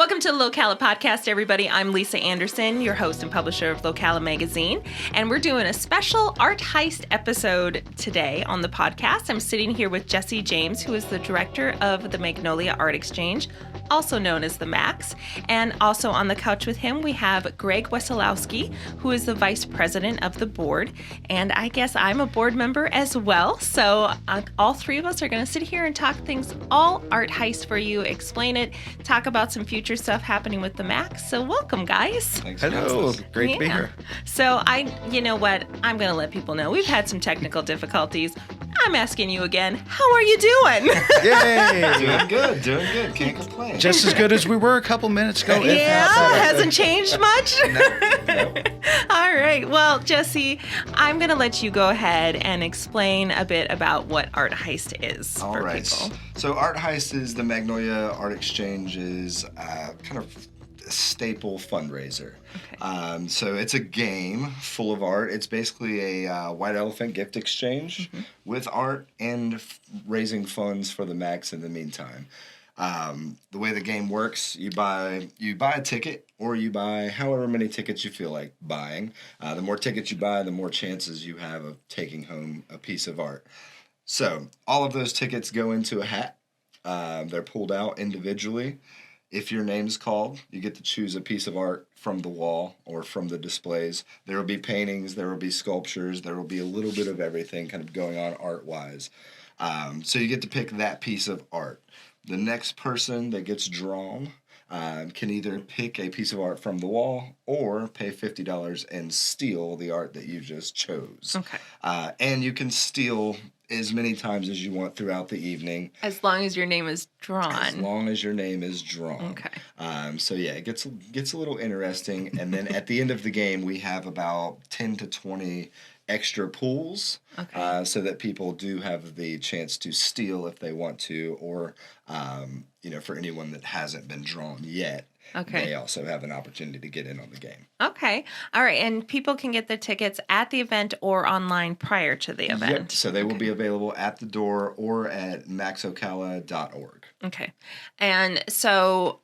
Welcome to the Locala podcast, everybody. I'm Lisa Anderson, your host and publisher of Locala magazine, and we're doing a special Art Heist episode today on the podcast. I'm sitting here with Jesse James, who is the director of the Magnolia Art Xchange, also known as the Max, and also on the couch with him we have Greg Wesolowski, who is the vice president of the board, and I guess I'm a board member as well. So all three of us are going to sit here and talk things all Art Heist for you, explain it, talk about some future stuff happening with the Max. So welcome, guys. Thanks. Hello. Great to be here. So you know what? I'm going to let people know we've had some technical difficulties. I'm asking you again, how are you doing? Yay! Doing good. Can't complain. Just as good as we were a couple minutes ago. Yeah, hasn't changed much. No. All right. Well, Jesse, I'm going to let you go ahead and explain a bit about what Art Heist is All for right. people. So Art Heist is the Magnolia Art Xchange's kind of staple fundraiser. Okay. So it's a game full of art. It's basically a white elephant gift exchange with art and raising funds for the Max in the meantime. The way the game works, you buy a ticket, or you buy however many tickets you feel like buying. The more tickets you buy, the more chances you have of taking home a piece of art. So all of those tickets go into a hat. They're pulled out individually. If your name's called, you get to choose a piece of art from the wall or from the displays. There will be paintings, there will be sculptures, there will be a little bit of everything kind of going on art-wise. So you get to pick that piece of art. The next person that gets drawn can either pick a piece of art from the wall or pay $50 and steal the art that you just chose. Okay. And you can steal as many times as you want throughout the evening. As long as your name is drawn. As long as your name is drawn. Okay. So yeah, it gets a little interesting. And then at the end of the game, we have about 10 to 20 extra pools, so that people do have the chance to steal if they want to, or for anyone that hasn't been drawn yet. Okay. They also have an opportunity to get in on the game. Okay. All right. And people can get the tickets at the event or online prior to the event. Yep. So they will be available at the door or at maxocala.org. Okay. And so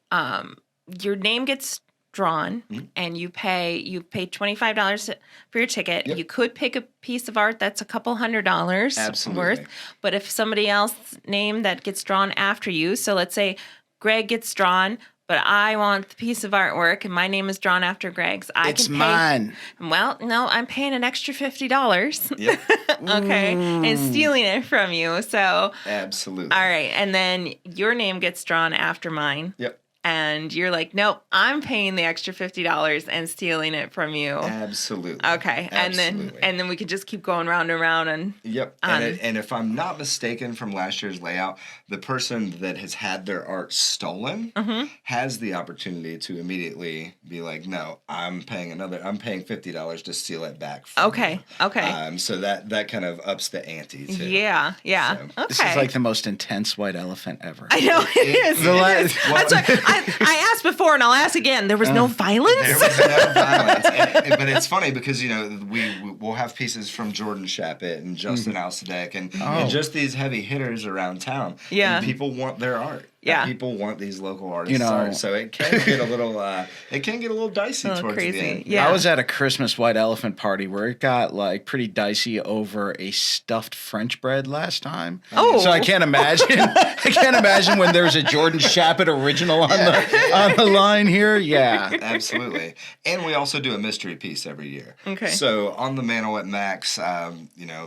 your name gets drawn, and you pay $25 for your ticket. Yep. You could pick a piece of art that's a couple $100 Absolutely. worth. But if somebody else's name that gets drawn after you, so let's say Greg gets drawn, but I want the piece of artwork, and my name is drawn after Greg's. It's mine. Well, no, I'm paying an extra $50. Yep. Okay, and stealing it from you. So Absolutely. all right, and then your name gets drawn after mine. Yep. And you're like, nope, I'm paying the extra $50 and stealing it from you. Absolutely. Okay, Absolutely. and then we could just keep going round and round and. Yep. And if I'm not mistaken from last year's layout, the person that has had their art stolen has the opportunity to immediately be like, no, I'm paying $50 to steal it back from Okay. you. Okay. So that kind of ups the ante too. Yeah. So, Okay. This is like the most intense white elephant ever. I know it is. That's why I asked before, and I'll ask again. There was no violence. There was no violence, but it's funny because we'll have pieces from Jordan Shappett and Justin Alsadek and just these heavy hitters around town. Yeah. And people want their art. Yeah. People want these local artists' art, so it can get a little dicey towards crazy. the end. Yeah. I was at a Christmas white elephant party where it got like pretty dicey over a stuffed French bread last time. Oh. So I can't imagine when there's a Jordan Shappett original on the line here. Yeah. Absolutely. And we also do a mystery piece every year. Okay. So on the mantle at Max,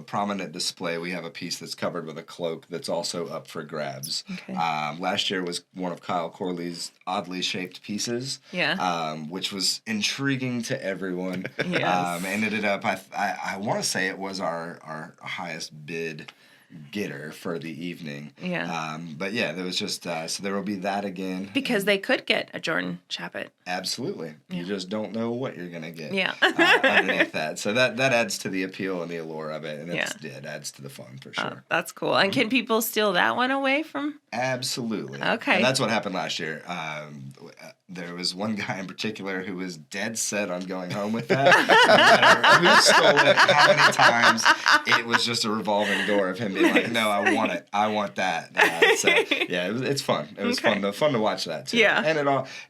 prominent display, we have a piece that's covered with a cloak that's also up for grabs. Okay. Last year was one of Kyle Corley's oddly shaped pieces. Yeah. Which was intriguing to everyone. Yes. And ended up, I want to say it was our highest bid getter for the evening. Yeah. But yeah, there was just so there will be that again. Because they could get a Jordan Shappett. Absolutely. You just don't know what you're gonna get. Yeah. Underneath that, so that adds to the appeal and the allure of it, and it adds to the fun for sure. That's cool. And can people steal that one away from? Absolutely. Okay. And that's what happened last year. There was one guy in particular who was dead set on going home with that. No matter who stole it, how many times, it was just a revolving door of him like, no, I want it. I want that. So yeah, it's fun. It was fun to watch that too. Yeah.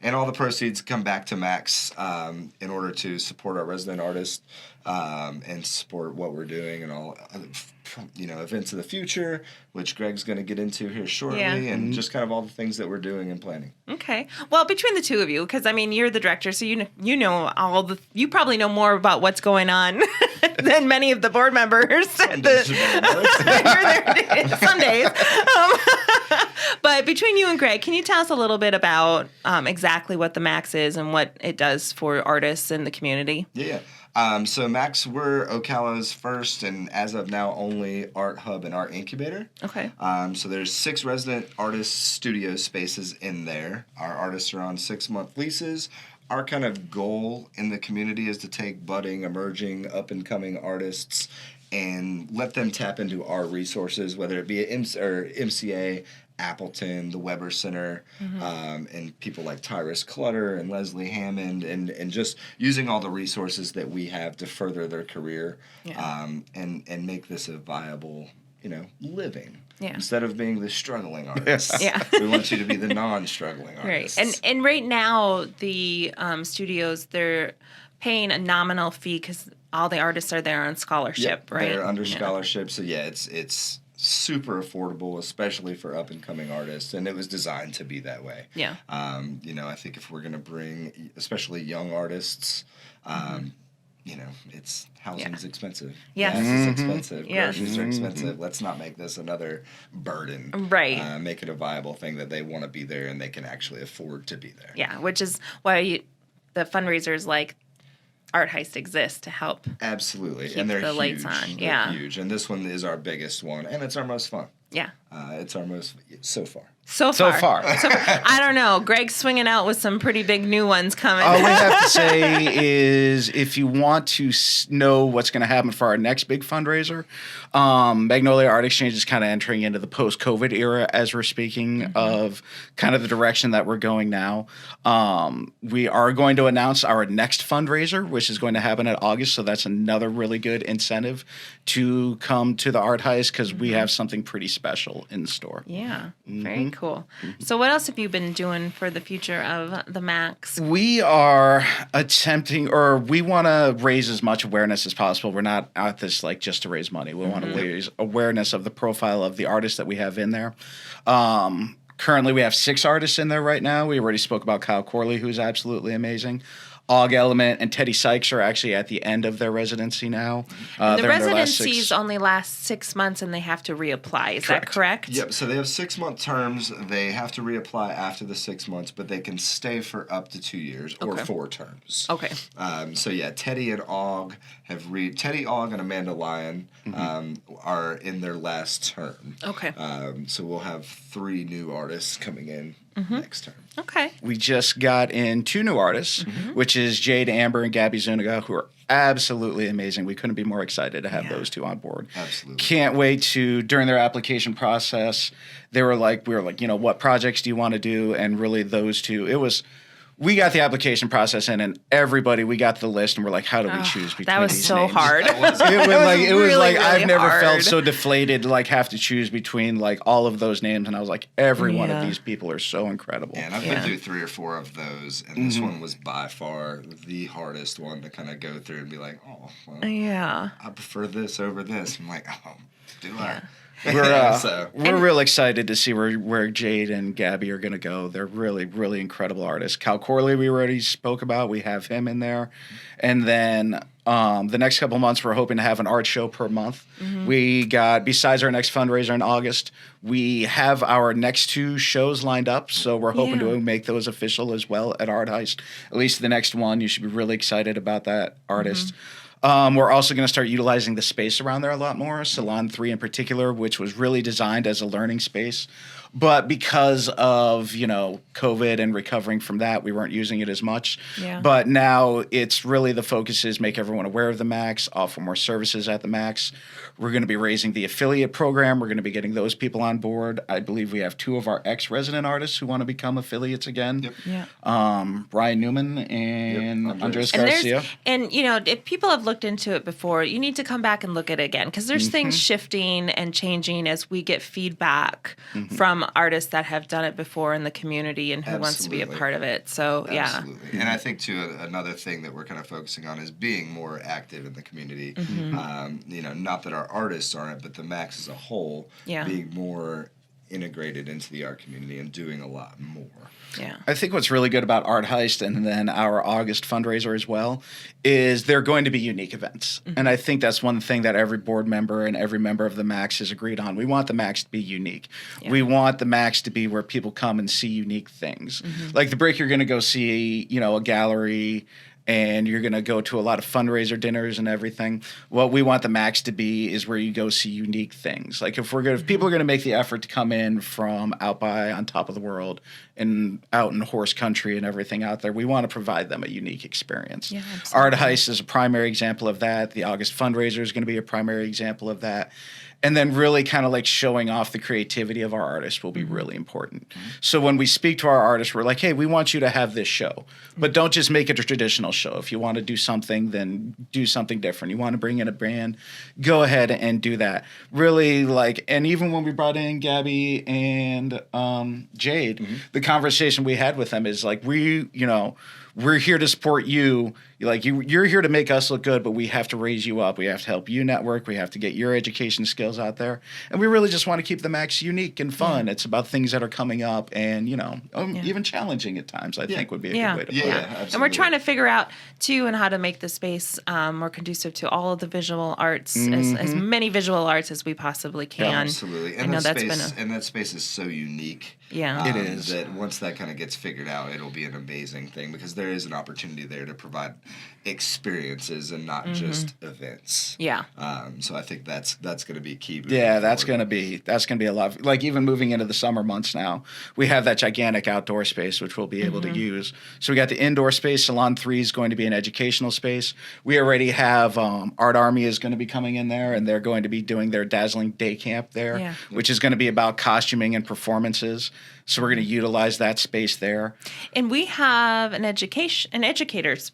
And all the proceeds come back to Max in order to support our resident artists and support what we're doing and all. Events of the future, which Greg's going to get into here shortly, and just kind of all the things that we're doing and planning. Okay. Well, between the two of you, because I mean, you're the director, so you know you probably know more about what's going on than many of the board members. Some days. But between you and Greg, can you tell us a little bit about exactly what the Max is and what it does for artists in the community? Yeah. So Max, we're Ocala's first and as of now only art hub and art incubator. Okay. So there's 6 resident artist studio spaces in there. Our artists are on 6-month leases. Our kind of goal in the community is to take budding, emerging, up-and-coming artists and let them tap into our resources, whether it be at MCA, Appleton, the Weber Center, and people like Tyrus Clutter and Leslie Hammond, and just using all the resources that we have to further their career, and make this a viable, living. Yeah. Instead of being the struggling artist. We want you to be the non-struggling artist. Right. And right now, the studios, they're paying a nominal fee because all the artists are there on scholarship, right? They're under scholarship, so it's super affordable, especially for up-and-coming artists, and it was designed to be that way. Yeah. I think if we're going to bring, especially young artists, it's housing's expensive. Gas is expensive. Groceries are expensive. Let's not make this another burden. Right. Make it a viable thing that they want to be there and they can actually afford to be there. Yeah, which is why the fundraisers like Art Heist exists to help. Absolutely. Keep and they're the huge. lights on. They're huge. And this one is our biggest one, and it's our most fun. Yeah. It's our most so far. So far. I don't know. Greg's swinging out with some pretty big new ones coming. All we have to say is if you want to know what's going to happen for our next big fundraiser, Magnolia Art Xchange is kind of entering into the post-COVID era as we're speaking of kind of the direction that we're going now. We are going to announce our next fundraiser, which is going to happen in August. So that's another really good incentive to come to the Art Heist because we have something pretty special in store. Yeah. Very cool. So what else have you been doing for the future of the Max? We are attempting, or we want to raise as much awareness as possible. We're not at this like just to raise money. We want to raise awareness of the profile of the artists that we have in there. Currently, we have 6 artists in there right now. We already spoke about Kyle Corley, who's absolutely amazing. Og Element and Teddy Sykes are actually at the end of their residency now. The residencies only last 6 months and they have to reapply. Is that correct? Yep. So they have 6-month terms. They have to reapply after the 6 months, but they can stay for up to 2 years or 4 terms. Okay. So yeah, Teddy and Og Teddy, Og, and Amanda Lyon are in their last term. Okay. So we'll have 3 new artists coming in next term. Okay. We just got in 2 new artists, which is Jade Amber and Gabby Zuniga, who are absolutely amazing. We couldn't be more excited to have those 2 on board. Absolutely. Can't wait to, during their application process, we were like, what projects do you want to do? And really those 2, we got the application process in, and we got the list, and we're like, how do we choose between these names? That was so hard. It was like really I've never hard. felt so deflated, like have to choose between like all of those names, and I was like, every one of these people are so incredible. Yeah, and I've been through 3 or 4 of those, and this one was by far the hardest one to kind of go through and be like, oh, well, I prefer this over this. I'm like, oh, do I? We're real excited to see where Jade and Gabby are going to go. They're really, really incredible artists. Cal Corley, we already spoke about. We have him in there. And then the next couple months, we're hoping to have an art show per month. We got, besides our next fundraiser in August, we have our next 2 shows lined up. So we're hoping to make those official as well at Art Heist. At least the next one. You should be really excited about that artist. We're also going to start utilizing the space around there a lot more. Salon 3 in particular, which was really designed as a learning space. But because of, you know, COVID and recovering from that, we weren't using it as much. Yeah. But now it's really the focus is make everyone aware of the Max, offer more services at the Max. We're going to be raising the affiliate program. We're going to be getting those people on board. I believe we have 2 of our ex-resident artists who want to become affiliates again. Yep. Yeah. Brian Newman and Andres And Garcia. and you know, if people have looked into it before, you need to come back and look at it again because there's things shifting and changing as we get feedback from artists that have done it before in the community and who wants to be a part of it. So Absolutely. And I think too another thing that we're kind of focusing on is being more active in the community. You know, not that our artists aren't, but the Max as a whole being more integrated into the art community and doing a lot more. Yeah. I think what's really good about Art Heist and then our August fundraiser as well is they're going to be unique events. And I think that's one thing that every board member and every member of the Max has agreed on. We want the Max to be unique. Yeah. We want the Max to be where people come and see unique things. Like the break, you're going to go see, you know, a gallery and you're going to go to a lot of fundraiser dinners and everything. What we want the Max to be is where you go see unique things. Like if people are going to make the effort to come in from out by on top of the world and out in horse country and everything out there, we want to provide them a unique experience. Yeah, Art Heist is a primary example of that. The August fundraiser is going to be a primary example of that. And then really kind of like showing off the creativity of our artists will be really important. So when we speak to our artists, we're like, hey, we want you to have this show. But don't just make it a traditional show. If you want to do something, then do something different. You want to bring in a band, go ahead and do that. Really like, and even when we brought in Gabby and Jade, the conversation we had with them is like, we're here to support you. Like you're here to make us look good, but we have to raise you up. We have to help you network. We have to get your education skills out there. And we really just want to keep the Max unique and fun. It's about things that are coming up and, you know, even challenging at times, I think would be a good way to put it. Absolutely. And we're trying to figure out, too, and how to make the space more conducive to all of the visual arts, as many visual arts as we possibly can. Yeah, absolutely. And that space is so unique. Yeah. It is. That once that kind of gets figured out, it'll be an amazing thing because there is an opportunity there to provide experiences and not just events. Yeah. So I think that's going to be key. Yeah, that's going to be a lot. Like even moving into the summer months now, we have that gigantic outdoor space which we'll be able to use. So we got the indoor space. Salon 3 is going to be an educational space. We already have Art Army is going to be coming in there, and they're going to be doing their dazzling day camp there, which is going to be about costuming and performances. So we're going to utilize that space there. And we have an educators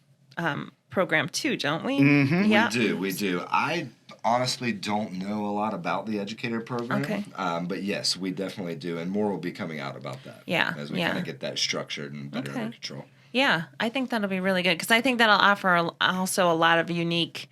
program too, don't we? Yeah. We do. I honestly don't know a lot about the educator program. Okay. But yes, we definitely do. And more will be coming out about that. Yeah. As we kind of get that structured and better under control. Yeah. I think that'll be really good because I think that'll offer also a lot of unique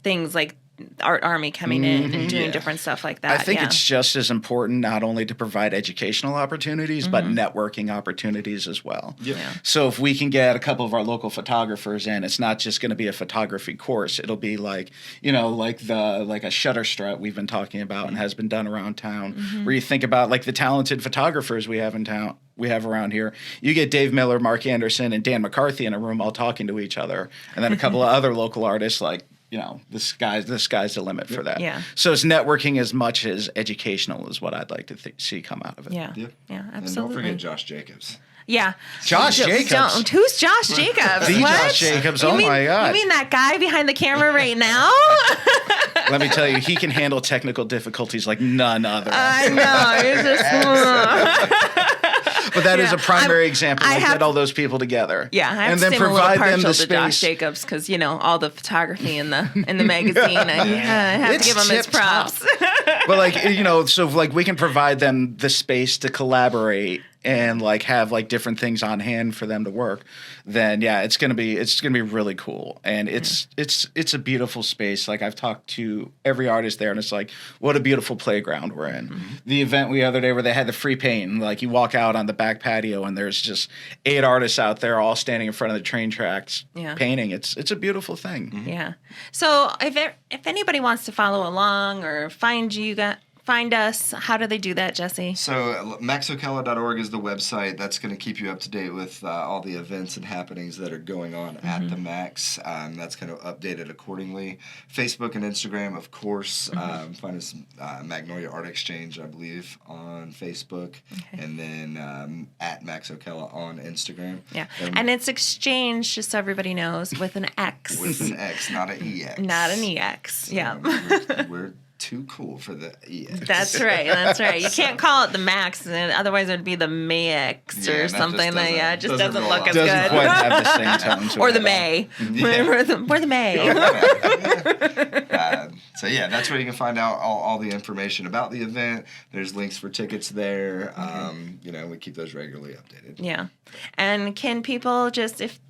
things like Art Army coming in and doing different stuff like that. I think it's just as important not only to provide educational opportunities, but networking opportunities as well. Yeah. So if we can get a couple of our local photographers in, it's not just going to be a photography course. It'll be like, you know, like a shutter strut we've been talking about and has been done around town, where you think about like the talented photographers we have in town. We have around here. You get Dave Miller, Mark Anderson, and Dan McCarthy in a room all talking to each other, and then a couple of other local artists like, you know, the sky's the limit for that. Yeah. So it's networking as much as educational is what I'd like to see come out of it. Yeah. Yeah, absolutely. And don't forget Josh Jacobs. Yeah. Josh Jacobs. Who's Josh Jacobs? The What? Josh Jacobs. Oh my God. You mean that guy behind the camera right now? Let me tell you, he can handle technical difficulties like none other. I know. It's just. But that is a primary example. Get all those people together. Yeah, I have and to then seem provide a little them the partial to space. Josh Jacobs because you know all the photography in the magazine. I have to give him his props. But like you know, so like we can provide them the space to collaborate and like have like different things on hand for them to work. Then yeah, it's gonna be really cool, and it's a beautiful space. Like I've talked to every artist there, and it's like what a beautiful playground we're in. The event the other day where they had the free paint, and like you walk out on the back patio, and there's just 8 artists out there all standing in front of the train tracks painting. It's a beautiful thing. Yeah. So if anybody wants to follow along or find find us, how do they do that, Jesse? So maxocala.org is the website. That's going to keep you up to date with all the events and happenings that are going on at the Max. That's kind of updated accordingly. Facebook and Instagram, of course. Find us Magnolia Art Xchange, I believe, on Facebook. Okay. And then at Max Ocala on Instagram. Yeah. And it's Exchange, just so everybody knows, with an X. With an X, not an EX. Not an EX, so yeah. We're too cool for the EX. That's right. You can't call it the Max, otherwise it would be the Mix or something. It just doesn't look as good. Doesn't quite have the same tone to it. Or the May. Yeah. We're the May. So yeah, that's where you can find out all the information about the event. There's links for tickets there. We keep those regularly updated. Yeah. And can people just, if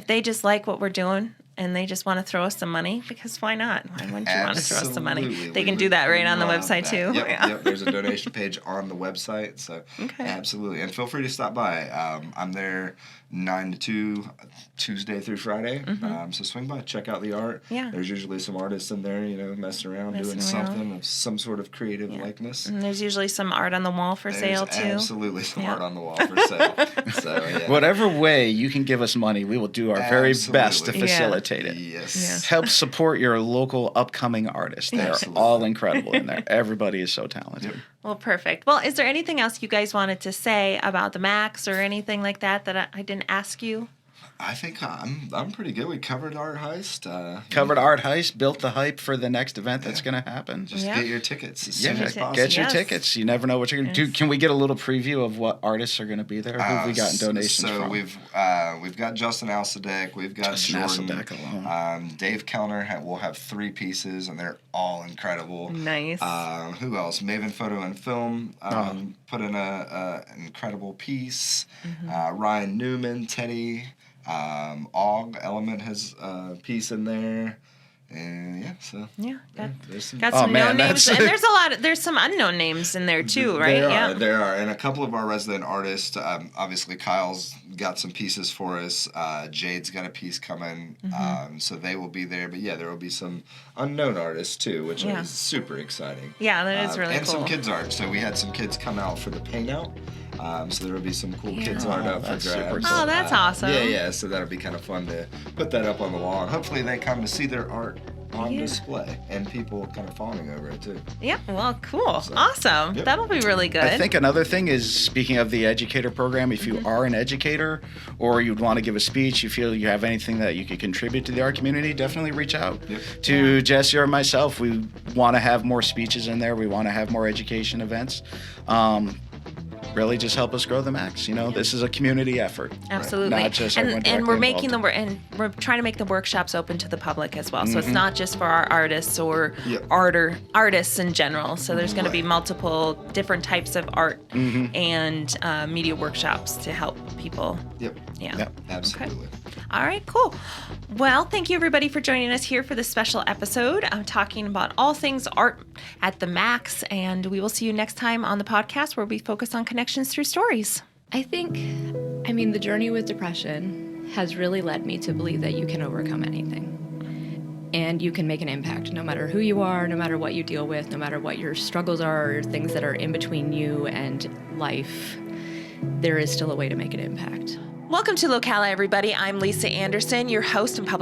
they just like what we're doing, and they just want to throw us some money, because why not? Why wouldn't you want to throw us some money? They can do that right on the website too. Yep. There's a donation page on the website, so absolutely. And feel free to stop by. I'm there 9 to 2, Tuesday through Friday. So swing by, check out the art. Yeah. There's usually some artists in there, messing around, doing something of some sort of creative likeness. And there's usually some art on the wall for sale too. Absolutely some art on the wall for sale. So whatever way you can give us money, we will do our very best to facilitate it. Yes. Help support your local upcoming artists. They're all incredible in there. Everybody is so talented. Yep. Well, perfect. Well, is there anything else you guys wanted to say about the Max or anything like that I didn't ask you? I think I'm pretty good. We covered Art Heist. Covered Art Heist, built the hype for the next event that's going to happen. Just get your tickets as soon as possible. Get your tickets. You never know what you're going to do. Can we get a little preview of what artists are going to be there? Who have we gotten donations from? So we've got Justin Alsadek. We've got Jordan. Dave Kellner will have 3 pieces, and they're all incredible. Nice. Who else? Maven Photo and Film put in an incredible piece. Ryan Newman, Teddy. Element has a piece in there, and there's some, got some known names, and there's some unknown names in there too, right? There are, and a couple of our resident artists. Obviously, Kyle's got some pieces for us. Jade's got a piece coming, so they will be there. But there will be some unknown artists too, which is super exciting. Yeah, that is really cool. And some kids art. So we had some kids come out for the paint out. So there will be some cool kids art up for grabs. Oh, that's awesome. Yeah. So that'll be kind of fun to put that up on the wall, and hopefully they come to see their art on display, and people kind of fawning over it too. Yeah, well, cool. So, awesome. Yep. That'll be really good. I think another thing is, speaking of the educator program, if you are an educator or you'd want to give a speech, you feel you have anything that you could contribute to the art community, definitely reach out to Jesse or myself. We want to have more speeches in there. We want to have more education events. Really just help us grow the Max. This is a community effort. Absolutely. Not just and we're making we're trying to make the workshops open to the public as well. So it's not just for our artists or artists in general. So there's going to be multiple different types of art and media workshops to help people. Yep. Yeah. Yep. Absolutely. Okay. All right, cool. Well, thank you everybody for joining us here for this special episode. I'm talking about all things art at the Max, and we will see you next time on the podcast where we focus on connections through stories. I mean, the journey with depression has really led me to believe that you can overcome anything. And you can make an impact no matter who you are, no matter what you deal with, no matter what your struggles are or things that are in between you and life. There is still a way to make an impact. Welcome to Locala, everybody. I'm Lisa Anderson, your host and publisher